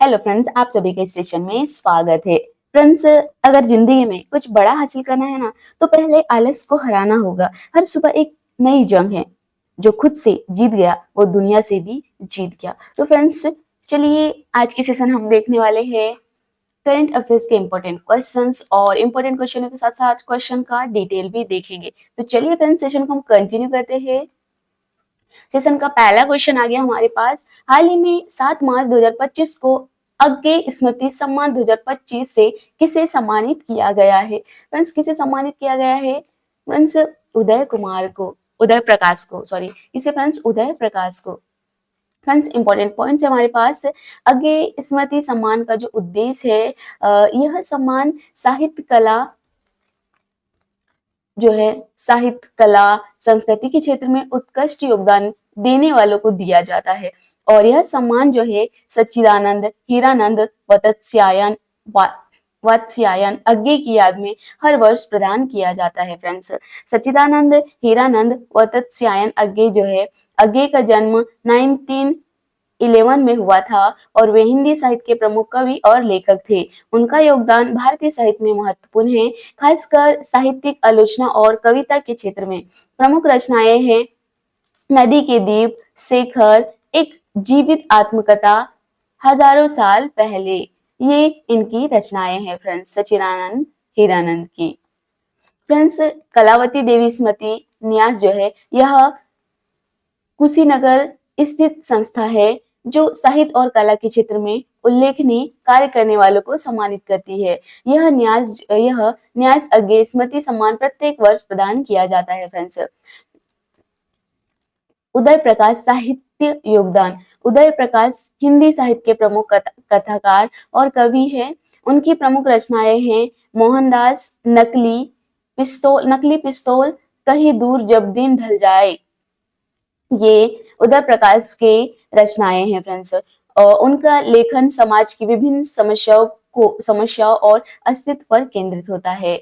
Hello friends, आप सभी का इस सेशन में स्वागत है। फ्रेंड्स, अगर जिंदगी में कुछ बड़ा हासिल करना है ना, तो पहले आलस को हराना होगा। हर सुबह एक नई जंग है। जो खुद से जीत गया वो दुनिया से भी जीत गया। तो फ्रेंड्स, चलिए आज के सेशन हम देखने वाले हैं करंट अफेयर्स के इंपॉर्टेंट क्वेश्चंस, और इंपॉर्टेंट क्वेश्चनों के साथ साथ क्वेश्चन का डिटेल भी देखेंगे। तो चलिए फ्रेंड्स, सेशन को हम कंटिन्यू करते हैं। सेशन का पहला क्वेश्चन आ गया हमारे पास। हाल ही में 7 मार्च 2025 को अज्ञे स्मृति सम्मान 2025 से किसे सम्मानित किया गया है? फ्रेंड्स, किसे सम्मानित किया गया है? फ्रेंड्स, उदय प्रकाश को, सॉरी, किसे फ्रेंड्स? उदय प्रकाश को। फ्रेंड्स, इंपॉर्टेंट पॉइंट्स है हमारे पास। अज्ञे स्मृति सम्मान का जो उद्देश्य है, यह सम्मान साहित्य कला संस्कृति के क्षेत्र में उत्कृष्ट योगदान देने वालों को दिया जाता है। और यह सम्मान जो है सच्चिदानंद हीरानंद वात्स्यायन अज्ञे की याद में हर वर्ष प्रदान किया जाता है। फ्रेंड्स, सच्चिदानंद हीरानंद वात्स्यायन अज्ञे जो है, अज्ञे का जन्म 1911 में हुआ था और वे हिंदी साहित्य के प्रमुख कवि और लेखक थे। उनका योगदान भारतीय साहित्य में महत्वपूर्ण है, खासकर साहित्यिक आलोचना और कविता के क्षेत्र में। प्रमुख रचनाएं हैं नदी के दीप, शेखर, एक जीवित आत्मकथा, हजारों साल पहले। ये इनकी रचनाएं हैं फ्रेंड्स, सच्चिदानंद हीरानंद की। फ्रेंड्स, कलावती देवी स्मृति न्यास जो है, यह कुशीनगर स्थित संस्था है जो साहित्य और कला के क्षेत्र में उल्लेखनीय कार्य करने वालों को सम्मानित करती है। यह न्यास अज्ञे स्मृति सम्मान प्रत्येक वर्ष प्रदान किया जाता है। फ्रेंड्स, उदय प्रकाश साहित्य योगदान। उदय प्रकाश हिंदी साहित्य के प्रमुख कथाकार और कवि हैं। उनकी प्रमुख रचनाएं हैं मोहनदास, नकली पिस्तौल, कहीं दूर जब दिन ढल जाए। ये उदय प्रकाश के रचनाएं हैं। फ्रेंड्स, उनका लेखन समाज की विभिन्न समस्याओं और अस्तित्व पर केंद्रित होता है।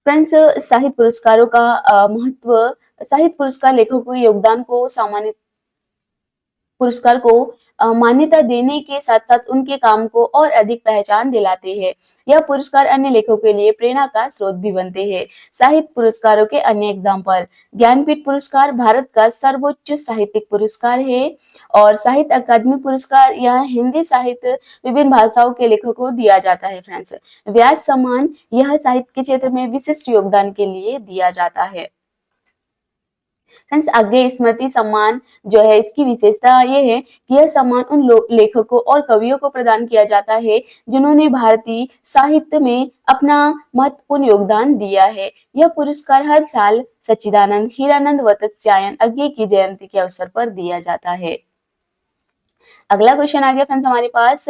फ्रेंड्स, साहित्य पुरस्कारों का महत्व। साहित्य पुरस्कार लेखकों के योगदान को पुरस्कार को मान्यता देने के साथ साथ उनके काम को और अधिक पहचान दिलाते हैं। यह पुरस्कार अन्य लेखकों के लिए प्रेरणा का स्रोत भी बनते हैं। साहित्य पुरस्कारों के अन्य एग्जाम्पल: ज्ञानपीठ पुरस्कार भारत का सर्वोच्च साहित्यिक पुरस्कार है। और साहित्य अकादमी पुरस्कार, यह हिंदी साहित्य विभिन्न भाषाओं के लेखकों को दिया जाता है। फ्रेंड्स, व्यास सम्मान, यह साहित्य के क्षेत्र में विशिष्ट योगदान के लिए दिया जाता है। फ्रेंड्स, अज्ञे स्मृति सम्मान जो है, इसकी विशेषता ये है कि यह सम्मान उन लेखकों और कवियों को प्रदान किया जाता है जिन्होंने भारतीय साहित्य में अपना महत्वपूर्ण योगदान दिया है। यह पुरस्कार हर साल सच्चिदानंद हीरानंद वात्स्यायन अज्ञे की जयंती के अवसर पर दिया जाता है। अगला क्वेश्चन आ गया फ्रेंड्स हमारे पास।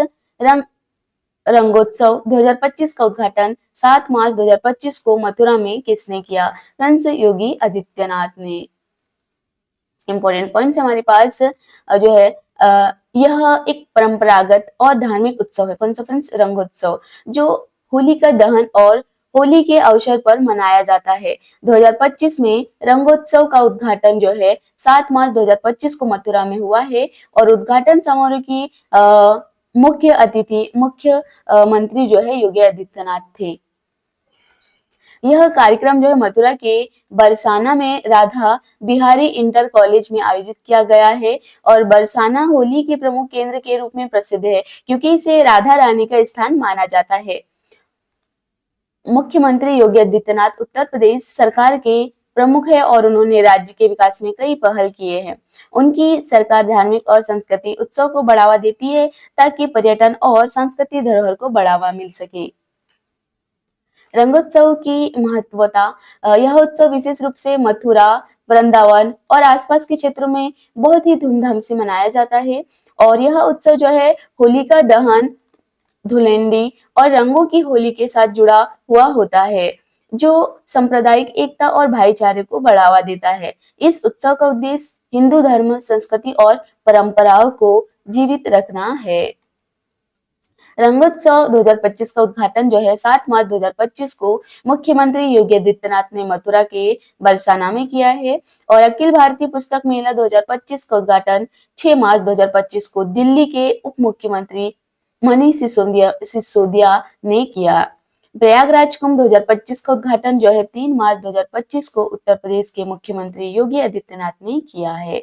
रंगोत्सव 2025 का उद्घाटन 7 मार्च 2025 को मथुरा में किसने किया? फ्रेंड्स, योगी आदित्यनाथ ने। इंपॉर्टेंट पॉइंट्स हमारे पास जो है, यह एक परंपरागत और धार्मिक उत्सव है। कौन सा फ्रेंड्स? रंगोत्सव, जो होलिका दहन और होली के अवसर पर मनाया जाता है। 2025 में रंगोत्सव का उद्घाटन जो है 7 मार्च 2025 को मथुरा में हुआ है और उद्घाटन समारोह की मुख्य मंत्री जो है योगी आदित्यनाथ थे। यह कार्यक्रम जो है मथुरा के बरसाना में राधा बिहारी इंटर कॉलेज में आयोजित किया गया है और बरसाना होली के प्रमुख केंद्र के रूप में प्रसिद्ध है क्योंकि इसे राधा रानी का स्थान माना जाता है। मुख्यमंत्री योगी आदित्यनाथ उत्तर प्रदेश सरकार के प्रमुख है और उन्होंने राज्य के विकास में कई पहल किए हैं। उनकी सरकार धार्मिक और संस्कृति उत्सव को बढ़ावा देती है ताकि पर्यटन और सांस्कृतिक धरोहर को बढ़ावा मिल सके। रंगोत्सव की महत्वता। यह उत्सव विशेष रूप से मथुरा, वृंदावन और आसपास के क्षेत्रों में बहुत ही धूमधाम से मनाया जाता है और यह उत्सव जो है होलिका दहन, धुलेंडी और रंगों की होली के साथ जुड़ा हुआ होता है जो सांप्रदायिक एकता और भाईचारे को बढ़ावा देता है। इस उत्सव का उद्देश्य हिंदू धर्म, संस्कृति और परंपराओं को जीवित रखना है। रंगोत्सव 2025 का उद्घाटन जो है 7 मार्च 2025 को मुख्यमंत्री योगी आदित्यनाथ ने मथुरा के बरसाना में किया है और अखिल भारतीय पुस्तक मेला 2025 का उद्घाटन 6 मार्च 2025 को दिल्ली के उप मुख्यमंत्री मनीष सिसोदिया ने किया। प्रयागराज कुंभ 2025 का उद्घाटन जो है 3 मार्च 2025 को उत्तर प्रदेश के मुख्यमंत्री योगी आदित्यनाथ ने किया है।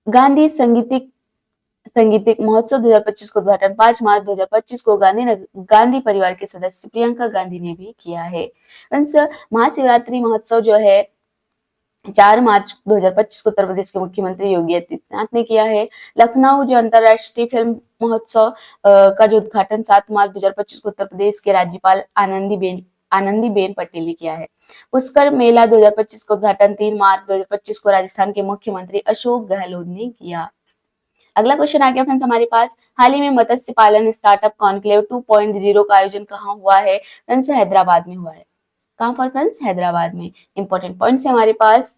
गांधी संगीतिक महोत्सव 2025 का उद्घाटन 5 मार्च 2025 को गांधी परिवार के सदस्य प्रियंका गांधी ने भी किया है। महाशिवरात्रि महोत्सव जो है 4 मार्च 2025 को उत्तर प्रदेश के मुख्यमंत्री योगी आदित्यनाथ ने किया है। लखनऊ जो अंतरराष्ट्रीय फिल्म महोत्सव का जो उद्घाटन 7 मार्च 2025 को उत्तर प्रदेश के राज्यपाल आनंदीबेन पटेल ने किया है। पुष्कर मेला 2025 का उद्घाटन 3 मार्च 2025 को राजस्थान के मुख्यमंत्री अशोक गहलोत ने किया। अगला क्वेश्चन आ गया फ्रेंड्स हमारे पास, हाल ही में मत्स्य पालन स्टार्टअप कॉन्क्लेव 2.0 का आयोजन कहाँ हुआ है? फ्रेंड्स हैदराबाद में हुआ है। कहाँ पर फ्रेंड्स? हैदराबाद में। इंपॉर्टेंट पॉइंट्स है हमारे पास,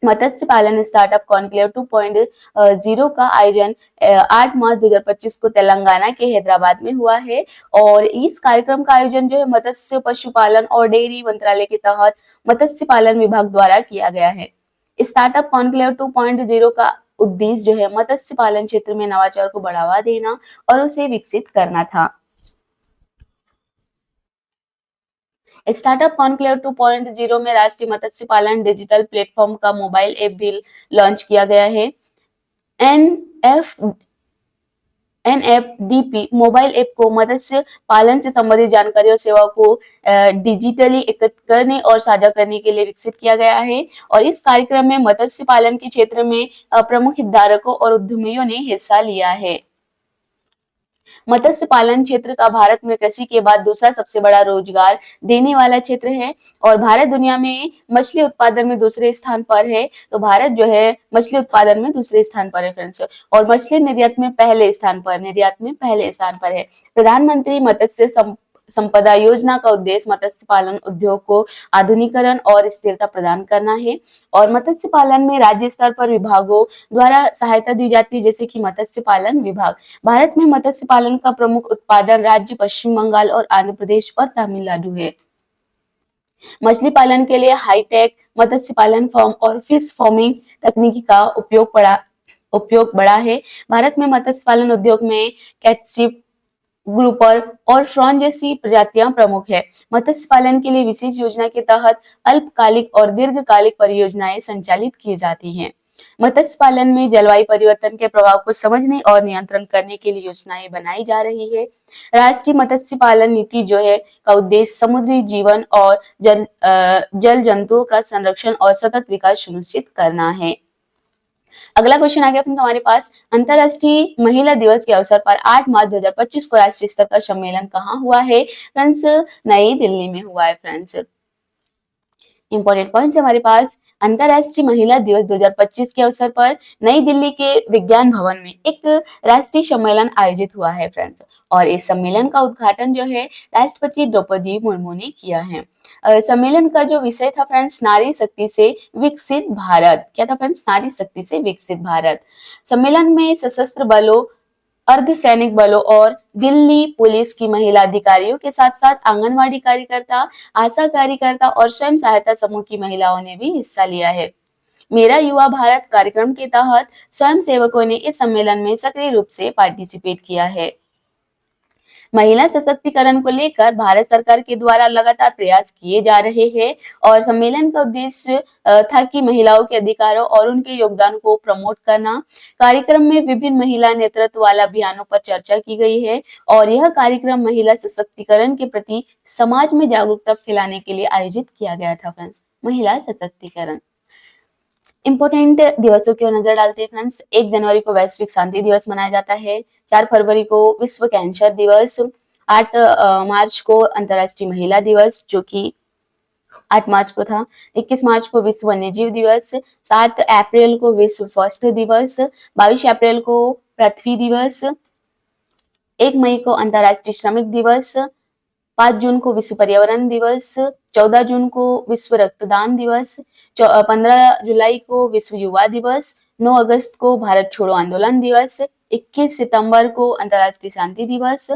मत्स्य पालन स्टार्टअप कॉन्क्लेव 2.0 का आयोजन 8 मार्च 2025 को तेलंगाना के हैदराबाद में हुआ है और इस कार्यक्रम का आयोजन जो है मत्स्य पशुपालन और डेयरी मंत्रालय के तहत मत्स्य पालन विभाग द्वारा किया गया है। स्टार्टअप कॉन्क्लेव 2.0 का उद्देश्य जो है मत्स्य पालन क्षेत्र में नवाचार को बढ़ावा देना और उसे विकसित करना था। स्टार्टअप कॉन्क्लेव 2.0 में राष्ट्रीय मत्स्य पालन डिजिटल प्लेटफॉर्म का मोबाइल ऐप भी लॉन्च किया गया है। एनएफडीपी मोबाइल ऐप को मत्स्य पालन से संबंधित जानकारी और सेवाओं को डिजिटली एकत्र करने और साझा करने के लिए विकसित किया गया है और इस कार्यक्रम में मत्स्य पालन के क्षेत्र में प्रमुख हितधारकों और उद्यमियों ने हिस्सा लिया है। मत्स्य पालन क्षेत्र का भारत में कृषि के बाद दूसरा सबसे बड़ा रोजगार देने वाला क्षेत्र है और भारत दुनिया में मछली उत्पादन में दूसरे स्थान पर है। तो भारत जो है मछली उत्पादन में दूसरे स्थान पर है फ्रेंड्स और मछली निर्यात में पहले स्थान पर है। प्रधानमंत्री मत्स्य संपदा योजना का उद्देश्य मत्स्य पालन उद्योग को आधुनिकीकरण और स्थिरता प्रदान करना है और मत्स्य पालन में राज्य स्तर पर विभागों द्वारा सहायता दी जाती है, जैसे कि मत्स्य पालन विभाग। भारत में मत्स्य पालन का प्रमुख उत्पादन राज्य पश्चिम बंगाल और आंध्र प्रदेश और तमिलनाडु है। मछली पालन के लिए हाईटेक मत्स्य पालन फॉर्म और फिश फार्मिंग तकनीकी का उपयोग बड़ा है। भारत में मत्स्य पालन उद्योग में कैटशिप, ग्रुपर और फ्रॉन जैसी प्रजातियां प्रमुख है। मत्स्य पालन के लिए विशेष योजना के तहत अल्पकालिक और दीर्घकालिक परियोजनाएं संचालित की जाती हैं। मत्स्य पालन में जलवायु परिवर्तन के प्रभाव को समझने और नियंत्रण करने के लिए योजनाएं बनाई जा रही है। राष्ट्रीय मत्स्य पालन नीति जो है का उद्देश्य समुद्री जीवन और जल जंतुओं का संरक्षण और सतत विकास सुनिश्चित करना है। अगला क्वेश्चन आ गया फ्रेंड्स हमारे पास, अंतरराष्ट्रीय महिला दिवस के अवसर पर 8 मार्च 2025 को राष्ट्रीय स्तर का सम्मेलन कहाँ हुआ है? फ्रेंड्स नई दिल्ली में हुआ है। फ्रेंड्स इंपॉर्टेंट पॉइंट्स हमारे पास, अंतरराष्ट्रीय महिला दिवस 2025 के अवसर पर नई दिल्ली के विज्ञान भवन में एक राष्ट्रीय सम्मेलन आयोजित हुआ है फ्रेंड्स और इस सम्मेलन का उद्घाटन जो है राष्ट्रपति द्रौपदी मुर्मू ने किया है। सम्मेलन का जो विषय था फ्रेंड्स, नारी शक्ति से विकसित भारत। क्या था फ्रेंड्स? नारी शक्ति से विकसित भारत। सम्मेलन में सशस्त्र बलों, अर्धसैनिक बलों और दिल्ली पुलिस की महिला अधिकारियों के साथ साथ आंगनवाड़ी कार्यकर्ता, आशा कार्यकर्ता और स्वयं सहायता समूह की महिलाओं ने भी हिस्सा लिया है। मेरा युवा भारत कार्यक्रम के तहत स्वयं सेवकों ने इस सम्मेलन में सक्रिय रूप से पार्टिसिपेट किया है। महिला सशक्तिकरण को लेकर भारत सरकार के द्वारा लगातार प्रयास किए जा रहे हैं और सम्मेलन का उद्देश्य था कि महिलाओं के अधिकारों और उनके योगदान को प्रमोट करना। कार्यक्रम में विभिन्न महिला नेतृत्व वाले अभियानों पर चर्चा की गई है और यह कार्यक्रम महिला सशक्तिकरण के प्रति समाज में जागरूकता फैलाने के लिए आयोजित किया गया था। फ्रेंड्स महिला सशक्तिकरण। इंपोर्टेंट दिवसों की नजर डालते हैं फ्रेंड्स, 1 जनवरी को वैश्विक शांति दिवस मनाया जाता है, 4 फरवरी को विश्व कैंसर दिवस, 8 मार्च को अंतर्राष्ट्रीय महिला दिवस जो कि 8 मार्च को था, 21 मार्च को विश्व वन्यजीव दिवस, 7 अप्रैल को विश्व स्वास्थ्य दिवस, 22 अप्रैल को पृथ्वी दिवस, 1 मई को अंतर्राष्ट्रीय श्रमिक दिवस, 5 जून को विश्व पर्यावरण दिवस, 14 जून को विश्व रक्तदान दिवस, 15 जुलाई को विश्व युवा दिवस, 9 अगस्त को भारत छोड़ो आंदोलन दिवस, 21 सितंबर को अंतर्राष्ट्रीय शांति दिवस,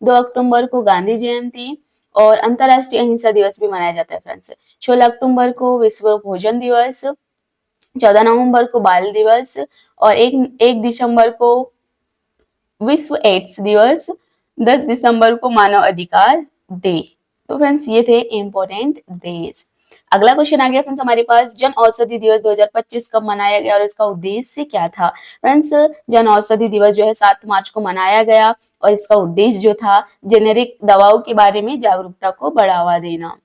2 अक्टूबर को गांधी जयंती और अंतर्राष्ट्रीय अहिंसा दिवस भी मनाया जाता है फ्रेंड्स। 16 अक्टूबर को विश्व भोजन दिवस, 14 नवंबर को बाल दिवस और 1 दिसंबर को विश्व एड्स दिवस 10 दिसंबर को मानव अधिकार डे। तो फ्रेंड्स ये थे इम्पोर्टेंट डेज। अगला क्वेश्चन आ गया फ्रेंड्स हमारे पास, जन औषधि दिवस 2025 कब मनाया गया और इसका उद्देश्य क्या था। फ्रेंड्स जन औषधि दिवस जो है 7 मार्च को मनाया गया और इसका उद्देश्य जो था जेनेरिक दवाओं के बारे में जागरूकता को बढ़ावा देना।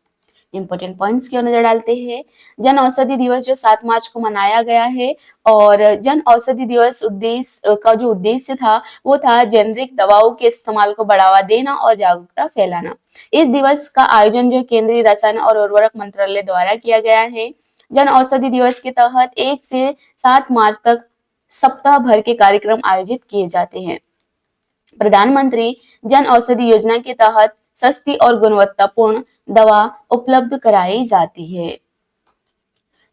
इंपॉर्टेंट पॉइंट्स क्यों नजर डालते हैं। जन औषधि दिवस जो 7 मार्च को मनाया गया है और जन औषधि दिवस उद्देश्य का जो उद्देश्य था वो था जेनरिक दवाओं के इस्तेमाल को बढ़ावा देना और जागरूकता फैलाना। इस दिवस का आयोजन जो केंद्रीय रसायन और उर्वरक मंत्रालय द्वारा किया गया है। जन औषधि दिवस के तहत 1 से 7 मार्च तक सप्ताह भर के कार्यक्रम आयोजित किए जाते हैं। प्रधानमंत्री जन औषधि योजना के तहत सस्ती और गुणवत्तापूर्ण दवा उपलब्ध कराई जाती है।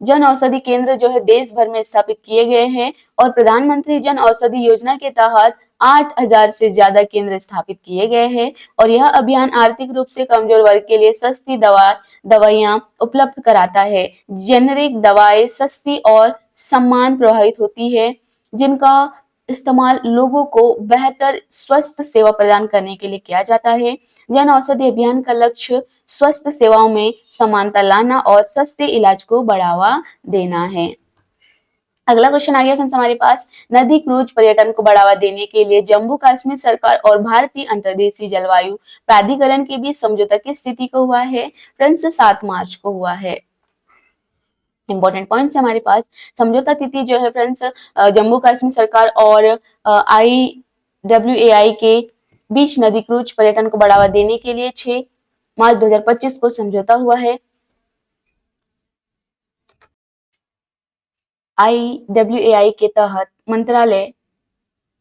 जन औषधि केंद्र जो है देश भर में स्थापित किए गए हैं और प्रधानमंत्री जन औषधि योजना के तहत 8,000 से ज्यादा केंद्र स्थापित किए गए हैं और यह अभियान आर्थिक रूप से कमजोर वर्ग के लिए सस्ती दवाइयां उपलब्ध कराता है। जेनेरिक दवाएं सस्ती और सम्मान प्रभावित होती है जिनका इस्तेमाल लोगों को बेहतर स्वस्थ सेवा प्रदान करने के लिए किया जाता है। जन औषधि अभियान का लक्ष्य स्वास्थ्य सेवाओं में समानता लाना और सस्ते इलाज को बढ़ावा देना है। अगला क्वेश्चन आ गया फ्रेंड्स हमारे पास, नदी क्रूज पर्यटन को बढ़ावा देने के लिए जम्मू कश्मीर सरकार और भारतीय अंतर्देशीय जलवायु प्राधिकरण के बीच समझौता किस तिथि को हुआ है। फ्रेंड्स 7 मार्च को हुआ है। इंपॉर्टेंट पॉइंट्स हमारे पास, समझौता तिथि जो है फ्रेंड्स जम्मू कश्मीर सरकार और IWAI के बीच नदी क्रूज पर्यटन को बढ़ावा देने के लिए 6 मार्च 2025 को समझौता हुआ है। IWAI के तहत मंत्रालय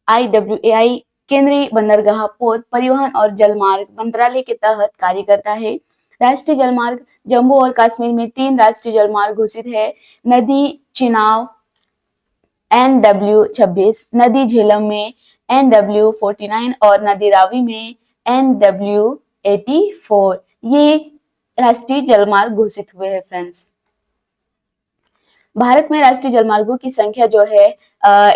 IWAI केंद्रीय बंदरगाह पोत परिवहन और जलमार्ग मंत्रालय के तहत कार्य करता है। राष्ट्रीय जलमार्ग जम्मू और कश्मीर में 3 राष्ट्रीय जलमार्ग घोषित है। नदी चिनाव NW26, नदी झेलम में NW49 और नदी रावी में NW84 ये राष्ट्रीय जलमार्ग घोषित हुए हैं फ्रेंड्स। भारत में राष्ट्रीय जलमार्गों की संख्या जो है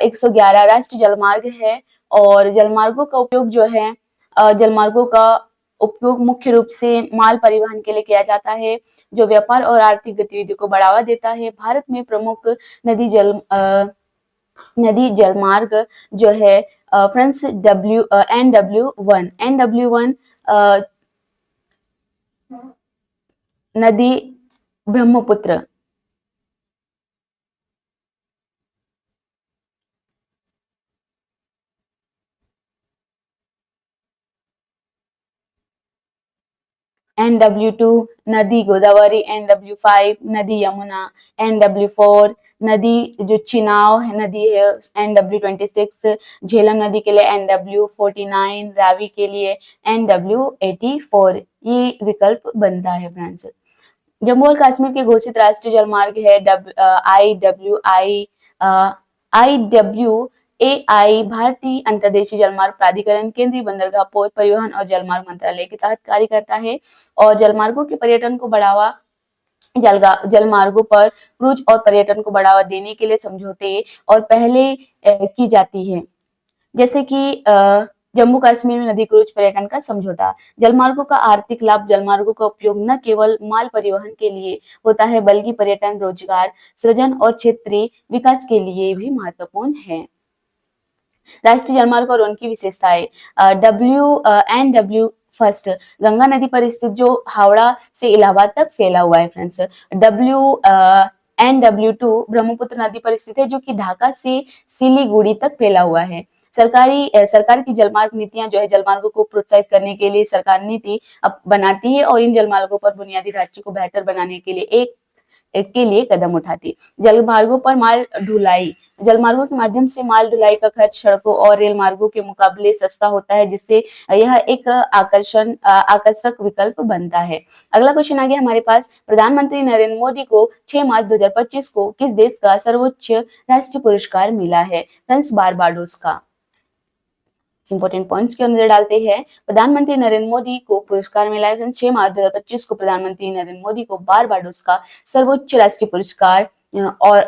111 राष्ट्रीय जलमार्ग है और जलमार्गों का उपयोग जो है जलमार्गों का उपयोग मुख्य रूप से माल परिवहन के लिए किया जाता है जो व्यापार और आर्थिक गतिविधियों को बढ़ावा देता है। भारत में प्रमुख नदी जलमार्ग जो है फ्रेंड्स NW1 नदी ब्रह्मपुत्र, NW2 नदी गोदावरी, NW5 नदी यमुना, NW4 नदी जो चिनाव नदी है, NW26 झेलम नदी के लिए, NW49 रावी के लिए, NW84 ये विकल्प बनता है फ्रेंड्स। जम्मू और कश्मीर के घोषित राष्ट्रीय जलमार्ग है IWAI भारतीय अंतर्देशीय जलमार्ग प्राधिकरण केंद्रीय बंदरगाह पोत परिवहन और जलमार्ग मंत्रालय के तहत कार्य करता है और जलमार्गों के पर्यटन को बढ़ावा जलमार्गों पर क्रूज और पर्यटन को बढ़ावा देने के लिए समझौते और पहले की जाती है, जैसे कि जम्मू कश्मीर में नदी क्रूज पर्यटन का समझौता। जलमार्गों का आर्थिक लाभ जलमार्गों का उपयोग न केवल माल परिवहन के लिए होता है बल्कि पर्यटन, रोजगार सृजन और क्षेत्रीय विकास के लिए भी महत्वपूर्ण है। राष्ट्रीय जलमार्ग और उनकी विशेषताएं, NW फर्स्ट गंगा नदी पर स्थित जो हावड़ा से इलाहाबाद तक फैला हुआ है फ्रेंड्स। NW2 ब्रह्मपुत्र नदी पर स्थित है जो कि ढाका से सिलीगुड़ी तक फैला हुआ है। सरकार की जलमार्ग नीतियां जो है जलमार्गों को प्रोत्साहित करने के लिए सरकार नीति बनाती है और इन जलमार्गों पर बुनियादी ढांचे को बेहतर बनाने के लिए कदम उठाती। जलमार्गों पर माल ढुलाई, जलमार्गों के माध्यम से माल ढुलाई का खर्च सड़कों और रेल मार्गों के मुकाबले सस्ता होता है जिससे यह एक आकर्षक विकल्प बनता है। अगला क्वेश्चन आ गया हमारे पास, प्रधानमंत्री नरेंद्र मोदी को 6 मार्च 2025 को किस देश का सर्वोच्च राष्ट्रीय पुरस्कार मिला है। फ्रेंड्स बारबाडोस का। इंपॉर्टेंट पॉइंट्स की नजर डालते हैं। प्रधानमंत्री नरेंद्र मोदी को पुरस्कार मिला है 6 मार्च 2025 को प्रधानमंत्री नरेंद्र मोदी को बारबाडोस का सर्वोच्च राष्ट्रीय पुरस्कार और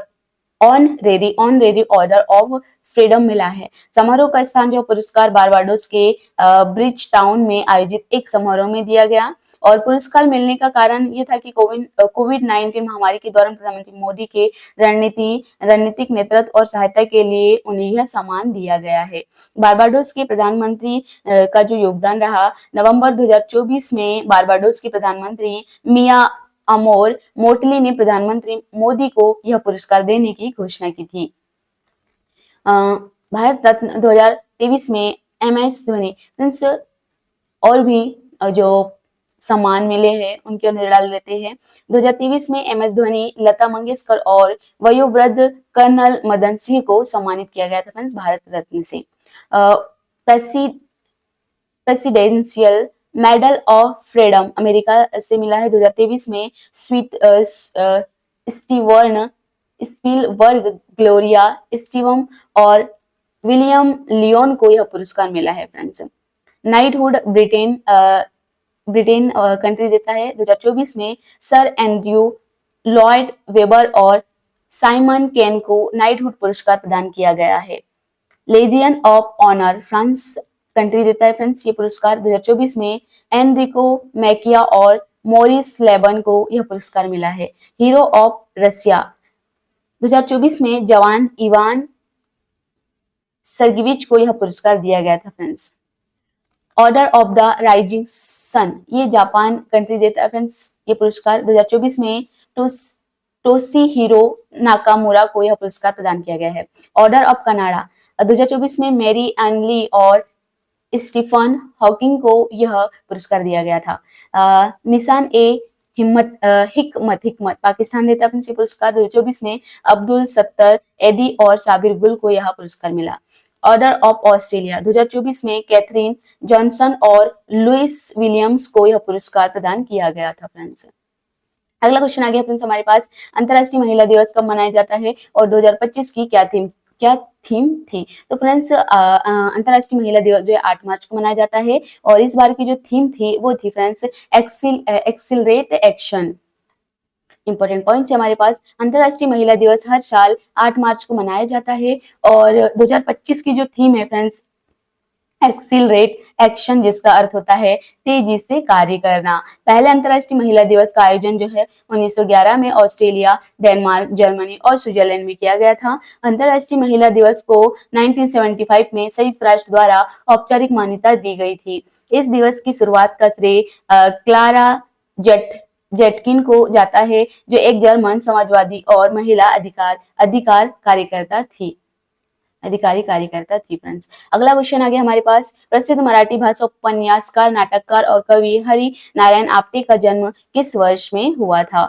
ऑनरेरी ऑर्डर ऑफ फ्रीडम मिला है। समारोह का स्थान जो पुरस्कार बारबाडोस के ब्रिज टाउन में आयोजित एक समारोह में दिया गया और पुरस्कार मिलने का कारण ये था कि कोविड-19 महामारी के दौरान प्रधानमंत्री मोदी के रणनीतिक नेतृत्व और सहायता के लिए उन्हें यह सम्मान दिया गया है। बारबाडोस के प्रधानमंत्री का जो योगदान रहा, नवंबर 2024 में बारबाडोस के प्रधानमंत्री मिया अमोर मोटली ने प्रधानमंत्री मोदी को यह पुरस्कार देने की घोषणा की थी। भारत रत्न 2023 में MS धोनी मीन्स और भी जो सम्मान मिले हैं उनके अंदर डाल देते हैं। 2023 में MS धोनी, लता मंगेशकर और वयोवृद्ध कर्नल मदन सिंह को सम्मानित किया गया था फ्रेंड्स भारत रत्न से। Presidential medal of freedom America से मिला है 2023 में। स्टीवर्न ग्लोरिया स्टीवम और विलियम लियोन को यह पुरस्कार मिला है फ्रेंड्स। नाइटहुड ब्रिटेन कंट्री देता है 2024 में। सर एंड्रयू लॉयड वेबर और साइमन केन को नाइटहुड पुरस्कार प्रदान किया गया है। Legion of Honour France country देता है फ्रेंड्स ये पुरस्कार 2024 में। एनरिको मैकिया और मोरिस लेबन को यह पुरस्कार मिला है। हीरो ऑफ रशिया 2024 में जवान इवान सर्गिविच को यह पुरस्कार दिया गया था friends. Order of the Rising Sun ये जापान कंट्री देता है फ्रेंड्स ये पुरस्कार 2024 में। टोशीहिरो नाकामुरा को यह पुरस्कार प्रदान किया गया है। ऑर्डर ऑफ कनाडा 2024 में मैरी एन ली और स्टीफन हॉकिंग को यह पुरस्कार दिया गया था। निशान ए हिकमत पाकिस्तान देता है अपने पुरस्कार 2024 में। अब्दुल सत्तर एदी और साबिर गुल को यह पुरस्कार मिला। ऑर्डर ऑफ ऑस्ट्रेलिया 2024 में कैथरीन जॉनसन और लुइस विलियम्स को यह पुरस्कार प्रदान किया गया था फ्रेंड्स। अगला क्वेश्चन आ गया फ्रेंड्स हमारे पास, अंतर्राष्ट्रीय महिला दिवस कब मनाया जाता है और 2025 की क्या थीम थी। तो फ्रेंड्स अंतर्राष्ट्रीय महिला दिवस जो है 8 मार्च को मनाया जाता है और इस बार की जो थीम थी वो थी friends accelerate action. Important points है हमारे पास। अंतर्राष्ट्रीय महिला दिवस हर साल 8 मार्च को मनाया जाता है और 2025 की जो थीम है फ्रेंड्स एक्सिलरेट एक्शन, जिसका अर्थ होता है तेजी से कार्य करना। पहले अंतर्राष्ट्रीय महिला दिवस का आयोजन जो है 1911 में ऑस्ट्रेलिया, डेनमार्क, जर्मनी और स्विट्जरलैंड में किया गया था। अंतर्राष्ट्रीय महिला दिवस को 1975 में संयुक्त राष्ट्र द्वारा औपचारिक मान्यता दी गई थी। इस दिवस की शुरुआत का श्रेय क्लारा जेटकिन को जाता है जो एक जर्मन समाजवादी और महिला अधिकारी कार्यकर्ता थी फ्रेंड्स। अगला क्वेश्चन आ गया हमारे पास, प्रसिद्ध मराठी भाषा उपन्यासकार, नाटककार और कवि हरि नारायण आप्टे का जन्म किस वर्ष में हुआ था।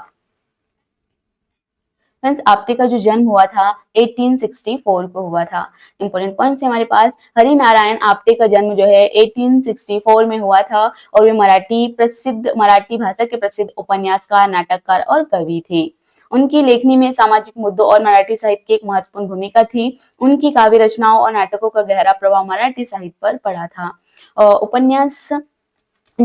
फ्रेंड्स आप्टे का जो जन्म हुआ था 1864 को हुआ था। इंपॉर्टेंट पॉइंट्स है हमारे पास। हरि नारायण आप्टे का जन्म जो है 1864 में हुआ था और वे मराठी भाषा के प्रसिद्ध उपन्यासकार, नाटककार और कवि थे। उनकी लेखनी में सामाजिक मुद्दों और मराठी साहित्य की एक महत्वपूर्ण भूमिका थी। उनकी काव्य रचनाओं और नाटकों का गहरा प्रभाव मराठी साहित्य पर पड़ा था।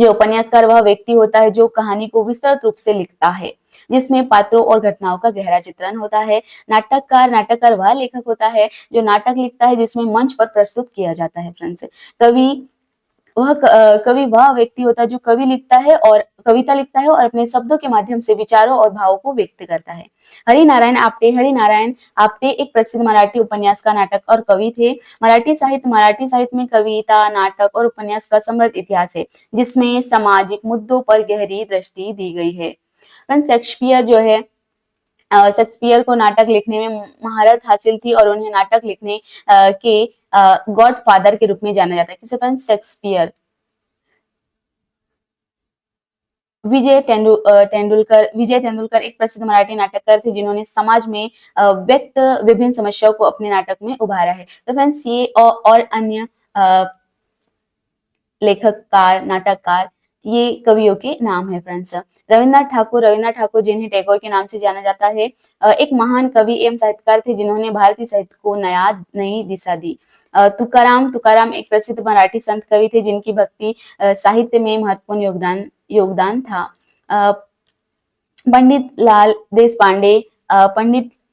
उपन्यासकार वह व्यक्ति होता है जो कहानी को विस्तृत रूप से लिखता है, जिसमें पात्रों और घटनाओं का गहरा चित्रण होता है। नाटककार वह लेखक होता है जो नाटक लिखता है जिसमें मंच पर प्रस्तुत किया जाता है फ्रेंड्स। कवि वह व्यक्ति होता है जो कविता लिखता है और अपने शब्दों के माध्यम से विचारों और भावों को व्यक्त करता है। हरि नारायण आप्टे एक प्रसिद्ध मराठी उपन्यासकार, नाटक और कवि थे। मराठी साहित्य में कविता, नाटक और उपन्यास का समृद्ध इतिहास है, जिसमें सामाजिक मुद्दों पर गहरी दृष्टि दी गई है। फ्रेंड्स शेक्सपियर को नाटक लिखने में महारत हासिल थी और उन्हें नाटक लिखने के गॉडफादर के रूप में जाना जाता है। किसे फ्रेंड्स? शेक्सपियर। विजय तेंदुलकर एक प्रसिद्ध मराठी नाटककार थे जिन्होंने समाज में व्यक्त विभिन्न समस्याओं को अपने नाटक में उभारा है। तो फ्रेंड्स ये और अन्य लेखककार, नाटककार ये कवियों के नाम है फ्रेंड्स। रविन्द्रनाथ ठाकुर जिन्हें टैगोर के नाम से जाना जाता है, एक महान कवि एवं साहित्यकार थे जिन्होंने भारतीय साहित्य को नई दिशा दी। तुकाराम एक प्रसिद्ध मराठी संत कवि थे जिनकी भक्ति साहित्य में महत्वपूर्ण योगदान था। पंडित लाल देशपांडे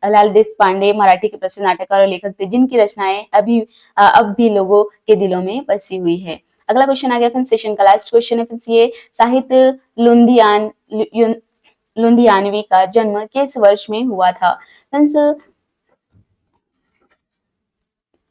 लाल देशपांडे मराठी के प्रसिद्ध नाटककार और लेखक थे जिनकी रचनाएं अब भी लोगों के दिलों में बसी हुई है। अगला क्वेश्चन आ गया फ्रेंड्स, सेशन का लास्ट क्वेश्चन है फ्रेंड्स ये, साहित्य लुधियानवी का जन्म किस वर्ष में हुआ था? फ्रेंड्स,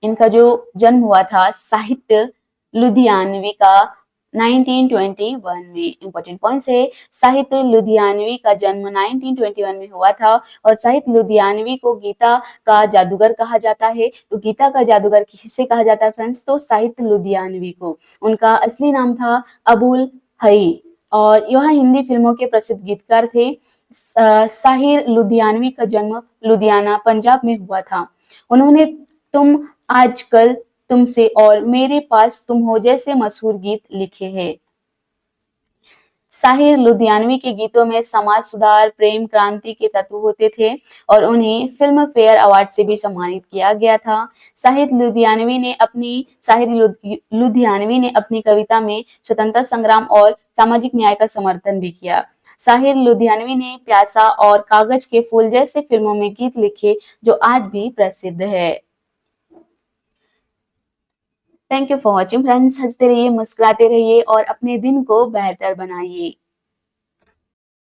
इनका जो जन्म हुआ था साहित्य लुधियानवी का 1921 में। इंपॉर्टेंट पॉइंट्स है, साहित्य लुधियानवी का जन्म 1921 में हुआ था और साहित्य लुधियानवी को गीता का जादूगर कहा जाता है। तो गीता का जादूगर किसे कहा जाता है फ्रेंड्स? तो साहित्य लुधियानवी को। उनका असली नाम था अबुल हई और यह हिंदी फिल्मों के प्रसिद्ध गीतकार थे। साहिर लुधियानवी का जन्म लुधियाना पंजाब में हुआ था। उन्होंने तुम आजकल तुमसे और मेरे पास तुम हो जैसे मशहूर गीत लिखे हैं। साहिर लुधियानवी के गीतों में समाज सुधार, प्रेम, क्रांति के तत्व होते थे और उन्हें फिल्म फेयर अवार्ड से भी सम्मानित किया गया था। साहिर लुधियानवी ने अपनी कविता में स्वतंत्रता संग्राम और सामाजिक न्याय का समर्थन भी किया। साहिर लुधियानवी ने प्यासा और कागज के फूल जैसे फिल्मों में गीत लिखे जो आज भी प्रसिद्ध है। Thank you for watching friends. हंसते रहिए, मुस्कुराते रहिए और अपने दिन को बेहतर बनाइए।